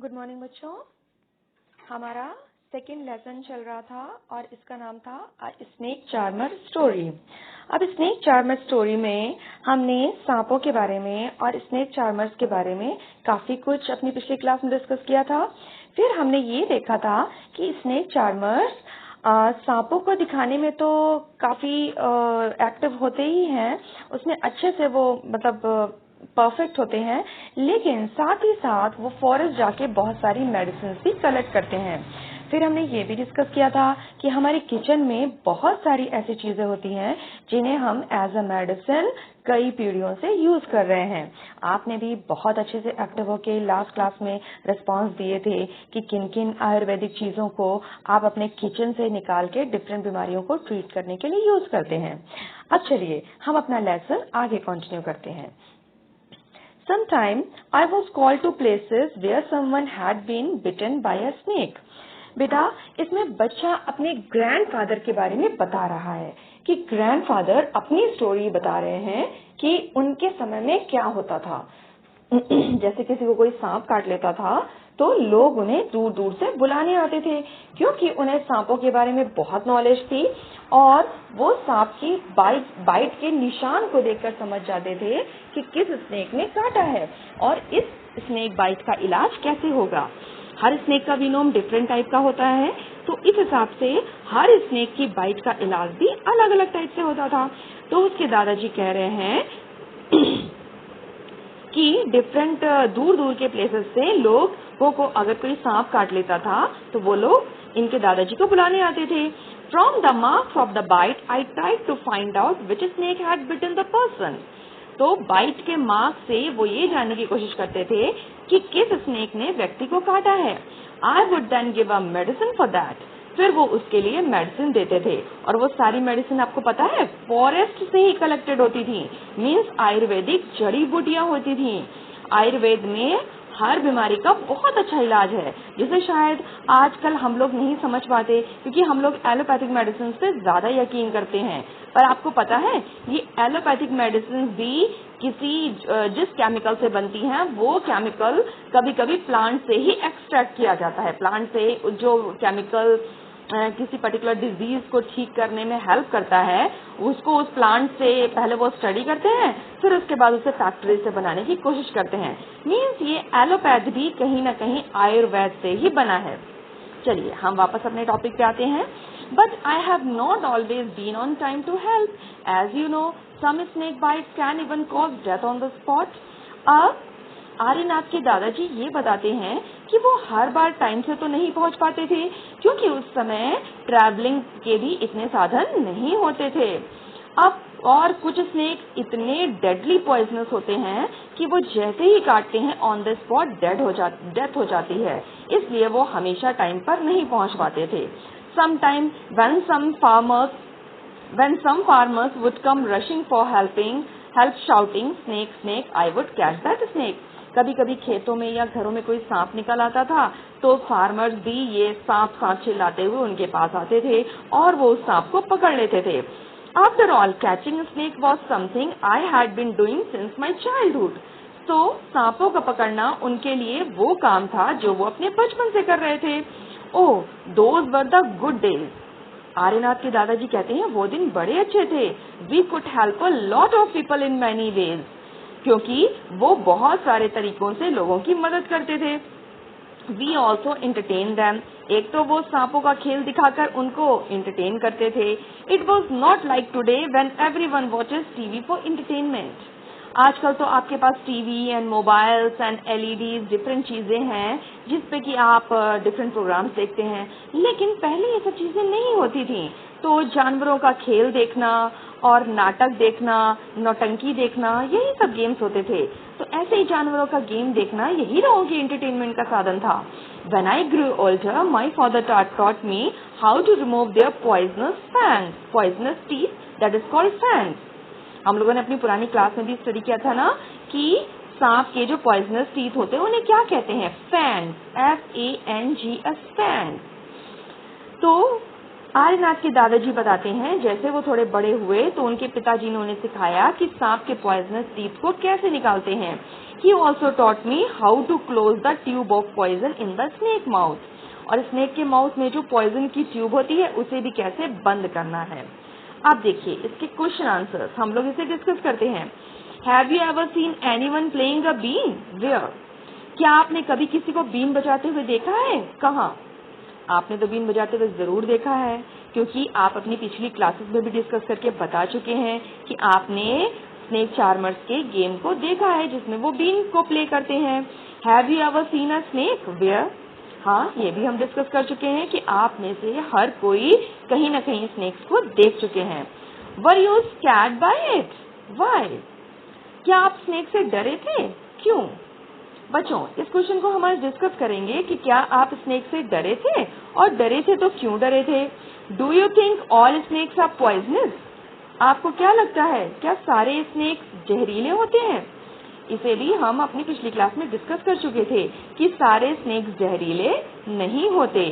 Good morning बच्चों। हमारा second lesson चल रहा था और इसका नाम था स्नेक चार्मर स्टोरी। अब स्नेक चार्मर स्टोरी में हमने सांपों के बारे में और स्नेक चार्मर्स के बारे में काफी कुछ अपनी पिछली क्लास में डिस्कस किया था। फिर हमने ये देखा था कि स्नेक चार्मर्स सांपों को दिखाने में तो काफी एक्टिव होते ही हैं, उसमें अच्छे से वो मतलब परफेक्ट होते हैं, लेकिन साथ ही साथ वो फॉरेस्ट जाके बहुत सारी मेडिसिन भी कलेक्ट करते हैं। फिर हमने ये भी डिस्कस किया था कि हमारे किचन में बहुत सारी ऐसी चीजें होती हैं जिन्हें हम एज अ मेडिसिन कई पीढ़ियों से यूज कर रहे हैं। आपने भी बहुत अच्छे से एक्टिव होके लास्ट क्लास में रिस्पांस दिए थे कि किन किन आयुर्वेदिक चीजों को आप अपने किचन से निकाल के डिफरेंट बीमारियों को ट्रीट करने के लिए यूज करते हैं। अब चलिए हम अपना लेसन आगे कंटिन्यू करते हैं। Sometime I was called to places where someone had been bitten by a snake. बेटा, इसमें बच्चा अपने ग्रैंडफादर के बारे में बता रहा है कि ग्रैंडफादर अपनी स्टोरी बता रहे हैं कि उनके समय में क्या होता था। जैसे किसी को कोई सांप काट लेता था तो लोग उन्हें दूर दूर से बुलाने आते थे, क्योंकि उन्हें सांपों के बारे में बहुत नॉलेज थी और वो सांप की बाइट के निशान को देखकर समझ जाते थे कि किस स्नेक ने काटा है और इस स्नेक बाइट का इलाज कैसे होगा। हर स्नेक का विनोम डिफरेंट टाइप का होता है, तो इस हिसाब से हर स्नेक की बाइट का इलाज भी अलग अलग टाइप से होता था। तो उसके दादाजी कह रहे हैं कि डिफरेंट दूर दूर के प्लेसेस से लोगों को अगर कोई सांप काट लेता था तो वो लोग इनके दादाजी को बुलाने आते थे। From the marks of the bite I tried to find out which snake had bitten the person. तो बाइट के मार्क्स से वो ये जानने की कोशिश करते थे कि किस स्नेक ने व्यक्ति को काटा है। I would then give a medicine for that. फिर वो उसके लिए मेडिसिन देते थे और वो सारी मेडिसिन आपको पता है फॉरेस्ट से ही कलेक्टेड होती थी, मीन्स आयुर्वेदिक जड़ी बूटियां होती थी। आयुर्वेद में हर बीमारी का बहुत अच्छा इलाज है, जिसे शायद आजकल हम लोग नहीं समझ पाते क्योंकि हम लोग एलोपैथिक मेडिसिन पे ज्यादा यकीन करते हैं। पर आपको पता है ये एलोपैथिक मेडिसिन भी जिस केमिकल से बनती हैं वो केमिकल कभी कभी प्लांट से ही एक्सट्रैक्ट किया जाता है। प्लांट से जो केमिकल किसी पर्टिकुलर डिजीज को ठीक करने में हेल्प करता है उसको उस प्लांट से पहले वो स्टडी करते हैं, फिर उसके बाद उसे फैक्ट्री से बनाने की कोशिश करते हैं। मीन्स ये एलोपैथ भी कहीं ना कहीं आयुर्वेद से ही बना है। चलिए हम वापस अपने टॉपिक पे आते हैं। But I have not always been on time to help, as you know some snake bites can even cause death on the spot. अब आर्यनाथ के दादाजी ये बताते हैं कि वो हर बार टाइम से तो नहीं पहुंच पाते थे, क्योंकि उस समय ट्रैवलिंग के भी इतने साधन नहीं होते थे। अब और कुछ स्नेक इतने डेडली पॉइजनस होते हैं कि वो जैसे ही काटते हैं ऑन द स्पॉट डेथ हो जाती है, इसलिए वो हमेशा टाइम पर नहीं पहुंच पाते थे। Sometime when some farmers would come rushing for help shouting, snake, snake, I would catch that snake. कभी कभी खेतों में या घरों में कोई सांप निकल आता था तो फार्मर्स भी ये सांप सांप चिल्लाते हुए उनके पास आते थे और वो उस सांप को पकड़ लेते थे। After all, catching a snake was something I had been doing since my childhood. तो सांपों का पकड़ना उनके लिए वो काम था जो वो अपने बचपन से कर रहे थे। ओह, those were the good days. Aryanath के दादाजी कहते हैं वो दिन बड़े अच्छे थे। We could help a lot of people in many ways. क्योंकि वो बहुत सारे तरीकों से लोगों की मदद करते थे। We also entertain them. एक तो वो सांपों का खेल दिखाकर उनको entertain करते थे। It was not like today when everyone watches TV for entertainment. आजकल तो आपके पास TV and mobiles and LEDs different चीजें हैं जिसपे कि आप डिफरेंट प्रोग्राम्स देखते हैं, लेकिन पहले ये सब चीजें नहीं होती थी। तो जानवरों का खेल देखना और नाटक देखना, नौटंकी देखना, यही सब गेम्स होते थे। तो ऐसे ही जानवरों का गेम देखना यही लोगों की एंटरटेनमेंट का साधन था। When I grew older, my father taught me how to remove their poisonous teeth, that is called fangs. हम लोगों ने अपनी पुरानी क्लास में भी स्टडी किया था ना कि सांप के जो पॉइजनस टीथ होते हैं उन्हें क्या कहते हैं? Fangs, FANGS, fangs. तो आर्यनाथ के दादाजी बताते हैं जैसे वो थोड़े बड़े हुए तो उनके पिताजी ने उन्हें सिखाया कि सांप के पॉइजनस टीथ को कैसे निकालते हैं। He also taught me how to close the tube of poison in the snake mouth, और स्नेक के माउथ में जो पॉइजन की ट्यूब होती है उसे भी कैसे बंद करना है। अब देखिए इसके क्वेश्चन आंसर्स हम लोग इसे डिस्कस करते हैं। Have you ever seen anyone playing a been? Where? क्या आपने कभी किसी को बीन बजाते हुए देखा है? कहाँ? आपने तो बीन बजाते हुए जरूर देखा है, क्योंकि आप अपनी पिछली क्लासेस में भी डिस्कस करके बता चुके हैं कि आपने स्नेक चार्मर्स के गेम को देखा है जिसमें वो बीन को प्ले करते हैं। Have you ever seen a snake? Where? हाँ, ये भी हम डिस्कस कर चुके हैं कि आप में से हर कोई कहीं ना कहीं स्नेक्स को देख चुके हैं। Were you scared by it? Why? क्या आप स्नेक से डरे थे? क्यों? बच्चों, इस क्वेश्चन को हम आज डिस्कस करेंगे कि क्या आप स्नेक से डरे थे, और डरे थे तो क्यों डरे थे। Do you think all snakes are poisonous? आपको क्या लगता है, क्या सारे स्नेक्स जहरीले होते हैं? इसे भी हम अपनी पिछली क्लास में डिस्कस कर चुके थे कि सारे स्नेक्स जहरीले नहीं होते।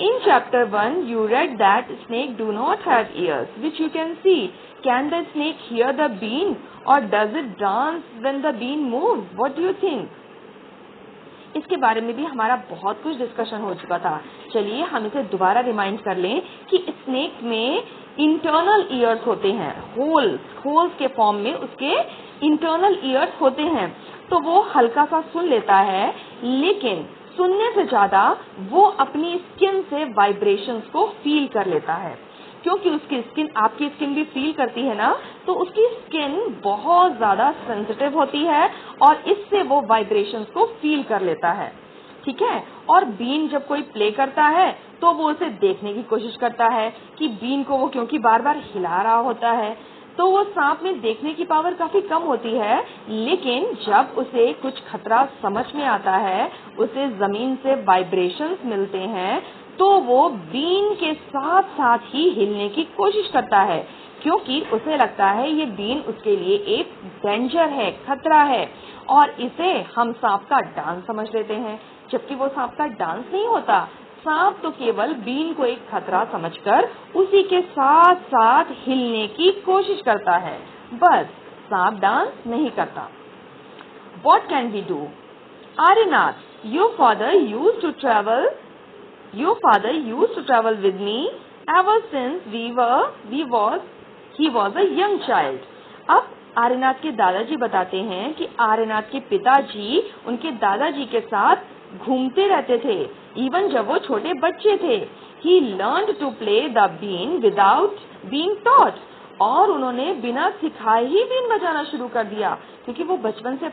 In chapter 1 you read that snake do not have ears which you can see. Can the snake hear the bean or does it dance when the bean moves? What do you think? इसके बारे में भी हमारा बहुत कुछ discussion हो चुका था। चलिए हम इसे दोबारा रिमाइंड कर लें कि स्नेक में इंटरनल ईयर्स होते हैं, होल्स के फॉर्म में उसके इंटरनल ईयर्स होते हैं। तो वो हल्का सा सुन लेता है, लेकिन सुनने से ज्यादा वो अपनी स्किन से वाइब्रेशंस को फील कर लेता है, क्योंकि उसकी स्किन आपकी स्किन भी फील करती है ना, तो उसकी स्किन बहुत ज्यादा सेंसिटिव होती है और इससे वो वाइब्रेशंस को फील कर लेता है। ठीक है, और बीन जब कोई प्ले करता है तो वो उसे देखने की कोशिश करता है कि बीन को वो क्योंकि बार बार हिला रहा होता है, तो वो सांप में देखने की पावर काफी कम होती है, लेकिन जब उसे कुछ खतरा समझ में आता है, उसे जमीन से वाइब्रेशंस मिलते हैं, तो वो बीन के साथ साथ ही हिलने की कोशिश करता है, क्योंकि उसे लगता है ये बीन उसके लिए एक डेंजर है, खतरा है, और इसे हम सांप का डांस समझ लेते हैं, जबकि वो सांप का डांस नहीं होता। सांप तो केवल बीन को एक खतरा समझकर उसी के साथ साथ हिलने की कोशिश करता है, बस सांप डांस नहीं करता। What can we do? Arinath, your father used to travel with me ever since he was a young child. अब आर्यनाथ के दादाजी बताते हैं कि आर्यनाथ के पिताजी उनके दादाजी के साथ घूमते रहते थे, इवन जब वो छोटे बच्चे थे। He learned to play the bean without being taught. और उन्होंने बिना सिखाए ही बीन बजाना शुरू कर दिया, क्योंकि वो बचपन से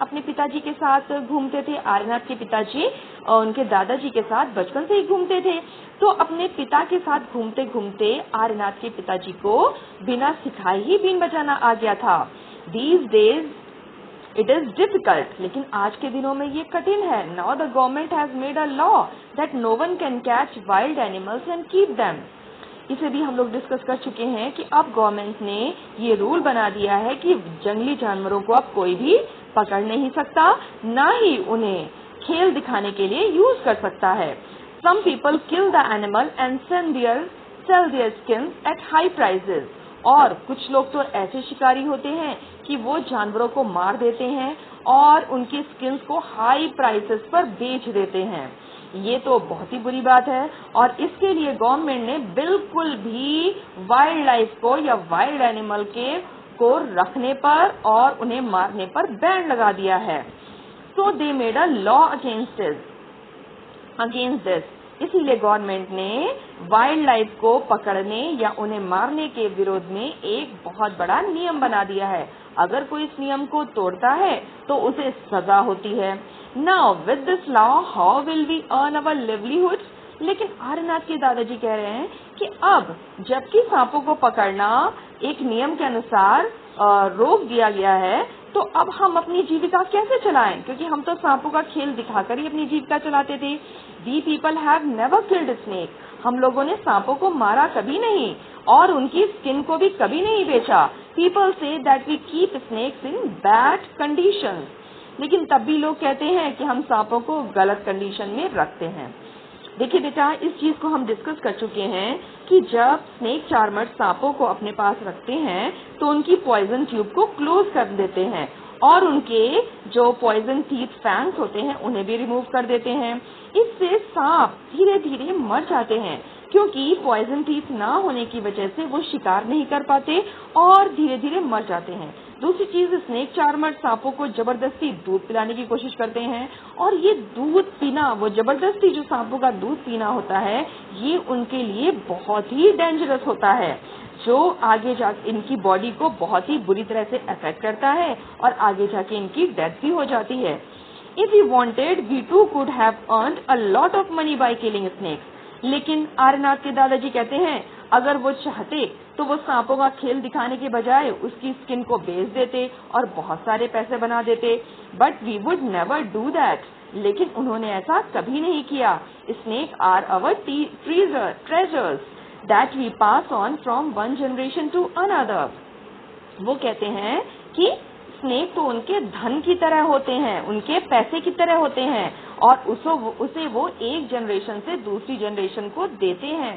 अपने पिताजी के साथ घूमते थे। आर्यनाथ के पिताजी और उनके दादाजी के साथ बचपन से ही घूमते थे, तो अपने पिता के साथ घूमते घूमते आर्यनाथ के पिताजी को बिना सिखाए ही बीन बजाना आ गया था। These days it is difficult, लेकिन आज के दिनों में ये कठिन है। Now the government has made a law that no one can catch wild animals and keep them. इसे भी हम लोग डिस्कस कर चुके हैं कि अब गवर्नमेंट ने ये रूल बना दिया है कि जंगली जानवरों को अब कोई भी पकड़ नहीं सकता, ना ही उन्हें खेल दिखाने के लिए यूज कर सकता है। Some people kill the animal and sell their skins at high prices. और कुछ लोग तो ऐसे शिकारी होते हैं कि वो जानवरों को मार देते हैं और उनकी स्किन्स को हाई प्राइसेस पर बेच देते हैं। ये तो बहुत ही बुरी बात है, और इसके लिए गवर्नमेंट ने बिल्कुल भी वाइल्ड लाइफ को या वाइल्ड एनिमल को रखने पर और उन्हें मारने पर बैन लगा दिया है। So they made a law against this. इसीलिए गवर्नमेंट ने वाइल्ड लाइफ को पकड़ने या उन्हें मारने के विरोध में एक बहुत बड़ा नियम बना दिया है। अगर कोई इस नियम को तोड़ता है तो उसे सजा होती है। Now with this law how will we earn our livelihood? लेकिन आर्यनाथ के दादाजी कह रहे हैं कि अब जबकि सांपों को पकड़ना एक नियम के अनुसार रोक दिया गया है, तो अब हम अपनी जीविका कैसे चलाएं? क्योंकि हम तो सांपों का खेल दिखाकर ही अपनी जीविका चलाते थे। We people have never killed snake. हम लोगों ने सांपों को मारा कभी नहीं और उनकी स्किन को भी कभी नहीं बेचा। People say that we keep snakes in bad condition. लेकिन तब भी लोग कहते हैं कि हम सांपों को गलत कंडीशन में रखते हैं। देखिए बेटा, इस चीज को हम डिस्कस कर चुके हैं कि जब स्नेक चार्मर्स सांपों को अपने पास रखते हैं तो उनकी पॉइजन ट्यूब को क्लोज कर देते हैं और उनके जो पॉइजन टीथ फैंग्स होते हैं उन्हें भी रिमूव कर देते हैं। इससे सांप धीरे धीरे मर जाते हैं क्योंकि पॉइजन टीथ ना होने की वजह से वो शिकार नहीं कर पाते और धीरे धीरे मर जाते हैं। दूसरी चीज, स्नेक चार्मर सांपों को जबरदस्ती दूध पिलाने की कोशिश करते हैं और ये दूध पीना, वो जबरदस्ती जो सांपों का दूध पीना होता है, ये उनके लिए बहुत ही डेंजरस होता है, जो आगे जाके इनकी बॉडी को बहुत ही बुरी तरह से अफेक्ट करता है और आगे जाके इनकी डेथ भी हो जाती है। If we wanted, we too could have earned a lot of money by killing snakes. लेकिन आर्यनाथ के दादाजी कहते हैं, अगर वो चाहते तो वो सांपों का खेल दिखाने के बजाय उसकी स्किन को बेच देते और बहुत सारे पैसे बना देते। But we would never do that. लेकिन उन्होंने ऐसा कभी नहीं किया। Snakes are our treasures that we pass on from one generation to another. वो कहते हैं कि स्नेक तो उनके धन की तरह होते हैं, उनके पैसे की तरह होते हैं और उसे वो एक जनरेशन से दूसरी जनरेशन को देते हैं।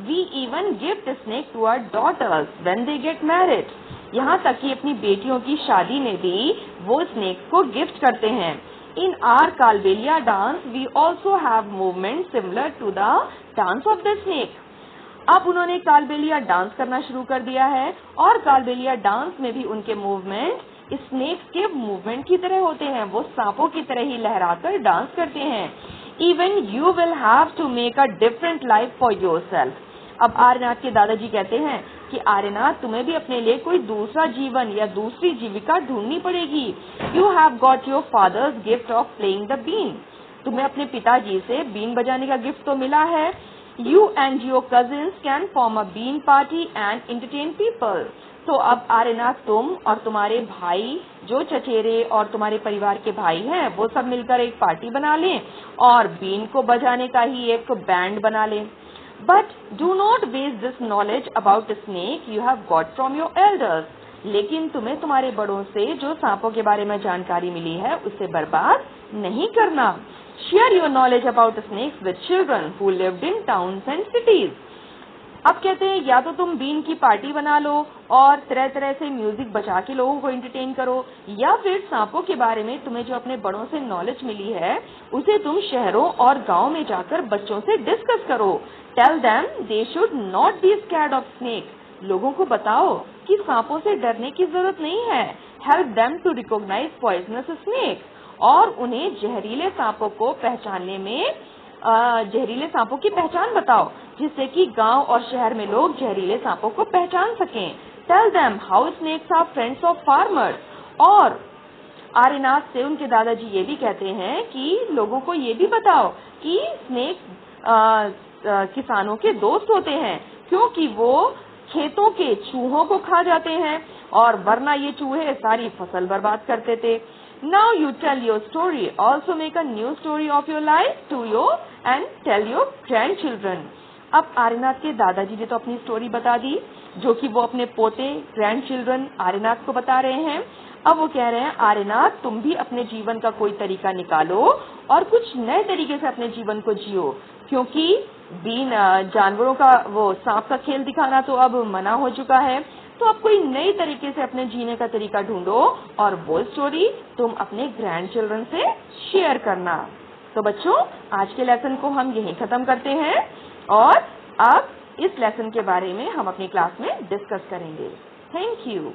We even gift snake to our daughters when they get married. यहाँ तक कि अपनी बेटियों की शादी में भी वो स्नेक को गिफ्ट करते हैं। In our Kalbelia dance, we also have movements similar to the dance of the snake. अब उन्होंने कालबेलिया डांस करना शुरू कर दिया है और कालबेलिया डांस में भी उनके मूवमेंट स्नेक्स के मूवमेंट की तरह होते हैं। वो सांपों की तरह ही लहराकर डांस करते हैं। Even you will have to make a different life for yourself. अब आर्यनाथ के दादाजी कहते हैं कि आर्यनाथ, तुम्हें भी अपने लिए कोई दूसरा जीवन या दूसरी जीविका ढूंढनी पड़ेगी। You have got your father's gift of playing the been. तुम्हें अपने पिताजी से बीन बजाने का गिफ्ट तो मिला है। You and your cousins can form a bean party and entertain people. तो अब आर्यनाथ, तुम और तुम्हारे भाई जो चचेरे और तुम्हारे परिवार के भाई हैं, वो सब मिलकर एक पार्टी बना लें और बीन को बजाने का ही एक बैंड बना लें। But do not waste this knowledge about snake you have got from your elders. लेकिन तुम्हें तुम्हारे बड़ों से जो सांपों के बारे में जानकारी मिली है उसे बर्बाद नहीं करना। Share your knowledge about snakes with children who lived in towns and cities. अब कहते हैं, या तो तुम बीन की पार्टी बना लो और तरह तरह से म्यूजिक बजा के लोगों को एंटरटेन करो, या फिर सांपों के बारे में तुम्हें जो अपने बड़ों से नॉलेज मिली है उसे तुम शहरों और गांव में जाकर बच्चों से डिस्कस करो। Tell them they should not be scared of snake. लोगों को बताओ कि सांपों से डरने की जरूरत नहीं है। Help them to recognize poisonous snake. और उन्हें जहरीले सांपों को पहचानने में जहरीले सांपों की पहचान बताओ, जिससे कि गांव और शहर में लोग जहरीले सांपों को पहचान सकें। Tell them how snakes are friends of farmers. और आर्यनाथ से उनके दादाजी ये भी कहते हैं कि लोगों को ये भी बताओ कि स्नेक किसानों के दोस्त होते हैं, क्योंकि वो खेतों के चूहों को खा जाते हैं और वरना ये चूहे सारी फसल बर्बाद करते थे। Now you tell your story. Also make a new story of your life to you and tell your grandchildren. अब आर्यनाथ के दादाजी ने तो अपनी स्टोरी बता दी, जो कि वो अपने पोते ग्रैंडचिल्ड्रन आर्यनाथ को बता रहे हैं। अब वो कह रहे हैं, आर्यनाथ, तुम भी अपने जीवन का कोई तरीका निकालो और कुछ नए तरीके से अपने जीवन को जियो, क्योंकि जानवरों का वो सांप का खेल दिखाना तो अब मना हो चुका है। तो आप कोई नई तरीके से अपने जीने का तरीका ढूंढो और वो स्टोरी तुम अपने ग्रैंडचिल्ड्रन से शेयर करना। तो बच्चों, आज के लेसन को हम यहीं खत्म करते हैं और अब इस लेसन के बारे में हम अपनी क्लास में डिस्कस करेंगे। Thank you.